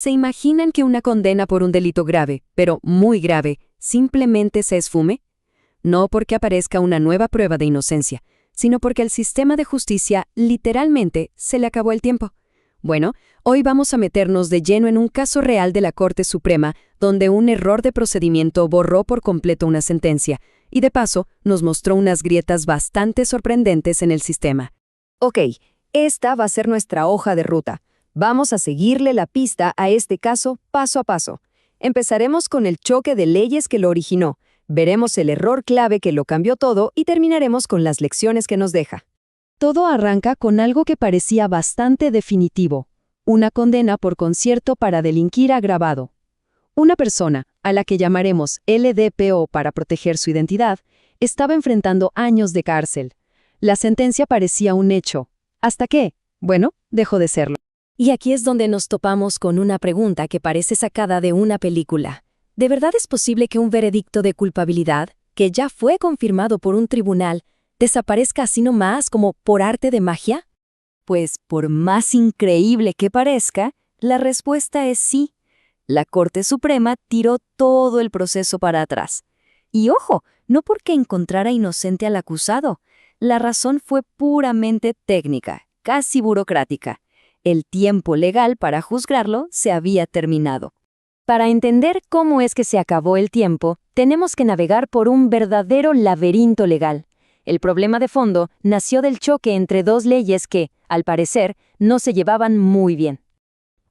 ¿Se imaginan que una condena por un delito grave, pero muy grave, simplemente se esfume? No porque aparezca una nueva prueba de inocencia, sino porque al sistema de justicia literalmente se le acabó el tiempo. Bueno, hoy vamos a meternos de lleno en un caso real de la Corte Suprema donde un error de procedimiento borró por completo una sentencia y de paso nos mostró unas grietas bastante sorprendentes en el sistema. Ok, esta va a ser nuestra hoja de ruta. Vamos a seguirle la pista a este caso paso a paso. Empezaremos con el choque de leyes que lo originó, veremos el error clave que lo cambió todo y terminaremos con las lecciones que nos deja. Todo arranca con algo que parecía bastante definitivo, una condena por concierto para delinquir agravado. Una persona, a la que llamaremos LDPO para proteger su identidad, estaba enfrentando años de cárcel. La sentencia parecía un hecho. ¿Hasta qué? Bueno, dejó de serlo. Y aquí es donde nos topamos con una pregunta que parece sacada de una película. ¿De verdad es posible que un veredicto de culpabilidad, que ya fue confirmado por un tribunal, desaparezca así nomás como por arte de magia? Pues por más increíble que parezca, la respuesta es sí. La Corte Suprema tiró todo el proceso para atrás. Y ojo, no porque encontrara inocente al acusado. La razón fue puramente técnica, casi burocrática. El tiempo legal para juzgarlo se había terminado. Para entender cómo es que se acabó el tiempo, tenemos que navegar por un verdadero laberinto legal. El problema de fondo nació del choque entre dos leyes que, al parecer, no se llevaban muy bien.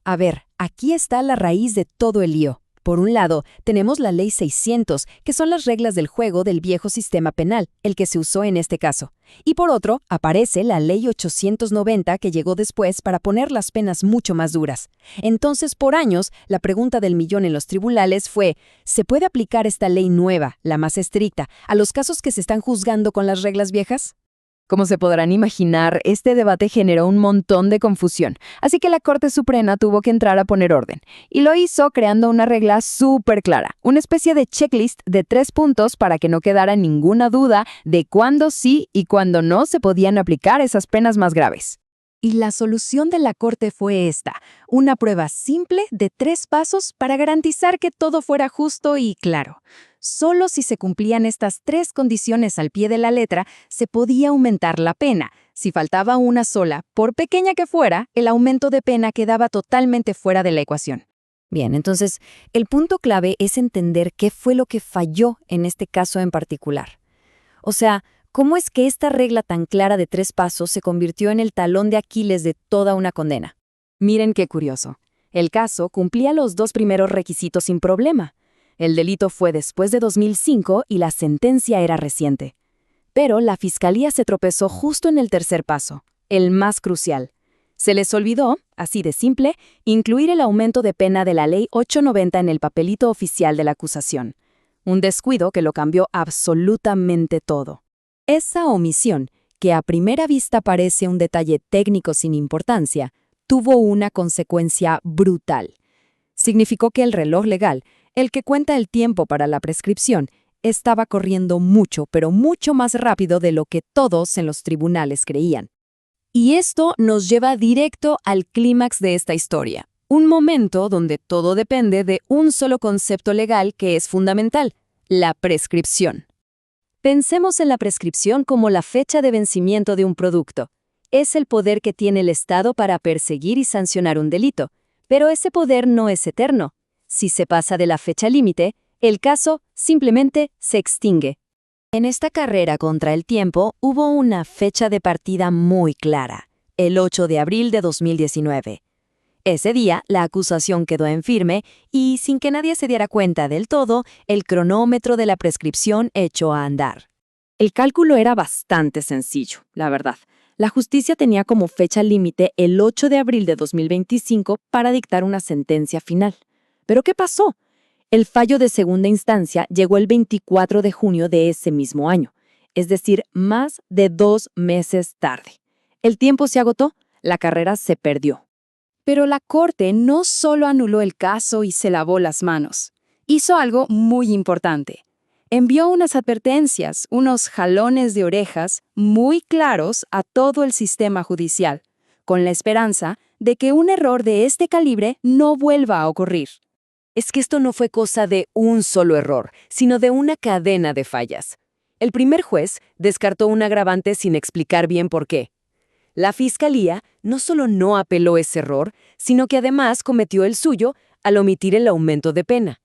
A ver, aquí está la raíz de todo el lío. Por un lado, tenemos la Ley 600, que son las reglas del juego del viejo sistema penal, el que se usó en este caso. Y por otro, aparece la Ley 890, que llegó después para poner las penas mucho más duras. Entonces, por años, la pregunta del millón en los tribunales fue, ¿se puede aplicar esta ley nueva, la más estricta, a los casos que se están juzgando con las reglas viejas? Como se podrán imaginar, este debate generó un montón de confusión, así que la Corte Suprema tuvo que entrar a poner orden, y lo hizo creando una regla súper clara, una especie de checklist de 3 puntos para que no quedara ninguna duda de cuándo sí y cuándo no se podían aplicar esas penas más graves. Y la solución de la Corte fue esta, una prueba simple de 3 pasos para garantizar que todo fuera justo y claro. Solo si se cumplían estas 3 condiciones al pie de la letra, se podía aumentar la pena. Si faltaba una sola, por pequeña que fuera, el aumento de pena quedaba totalmente fuera de la ecuación. Bien, entonces, el punto clave es entender qué fue lo que falló en este caso en particular. O sea, ¿cómo es que esta regla tan clara de 3 pasos se convirtió en el talón de Aquiles de toda una condena? Miren qué curioso. El caso cumplía los 2 primeros requisitos sin problema. El delito fue después de 2005 y la sentencia era reciente. Pero la Fiscalía se tropezó justo en el tercer paso, el más crucial. Se les olvidó, así de simple, incluir el aumento de pena de la Ley 890 en el papelito oficial de la acusación. Un descuido que lo cambió absolutamente todo. Esa omisión, que a primera vista parece un detalle técnico sin importancia, tuvo una consecuencia brutal. Significó que el reloj legal, el que cuenta el tiempo para la prescripción, estaba corriendo mucho, pero mucho más rápido de lo que todos en los tribunales creían. Y esto nos lleva directo al clímax de esta historia, un momento donde todo depende de un solo concepto legal que es fundamental, la prescripción. Pensemos en la prescripción como la fecha de vencimiento de un producto. Es el poder que tiene el Estado para perseguir y sancionar un delito, pero ese poder no es eterno. Si se pasa de la fecha límite, el caso simplemente se extingue. En esta carrera contra el tiempo hubo una fecha de partida muy clara, el 8 de abril de 2019. Ese día, la acusación quedó en firme y, sin que nadie se diera cuenta del todo, el cronómetro de la prescripción echó a andar. El cálculo era bastante sencillo, la verdad. La justicia tenía como fecha límite el 8 de abril de 2025 para dictar una sentencia final. ¿Pero qué pasó? El fallo de segunda instancia llegó el 24 de junio de ese mismo año, es decir, más de 2 meses tarde. El tiempo se agotó, la carrera se perdió. Pero la Corte no solo anuló el caso y se lavó las manos. Hizo algo muy importante. Envió unas advertencias, unos jalones de orejas muy claros a todo el sistema judicial, con la esperanza de que un error de este calibre no vuelva a ocurrir. Es que esto no fue cosa de un solo error, sino de una cadena de fallas. El primer juez descartó un agravante sin explicar bien por qué. La Fiscalía no solo no apeló ese error, sino que además cometió el suyo al omitir el aumento de pena.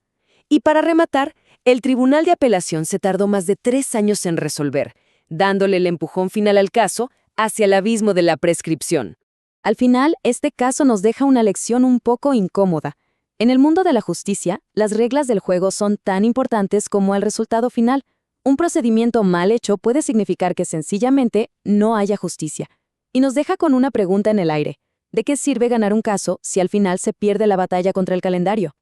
Y para rematar, el Tribunal de Apelación se tardó más de 3 años en resolver, dándole el empujón final al caso hacia el abismo de la prescripción. Al final, este caso nos deja una lección un poco incómoda. En el mundo de la justicia, las reglas del juego son tan importantes como el resultado final. Un procedimiento mal hecho puede significar que sencillamente no haya justicia. Y nos deja con una pregunta en el aire. ¿De qué sirve ganar un caso si al final se pierde la batalla contra el calendario?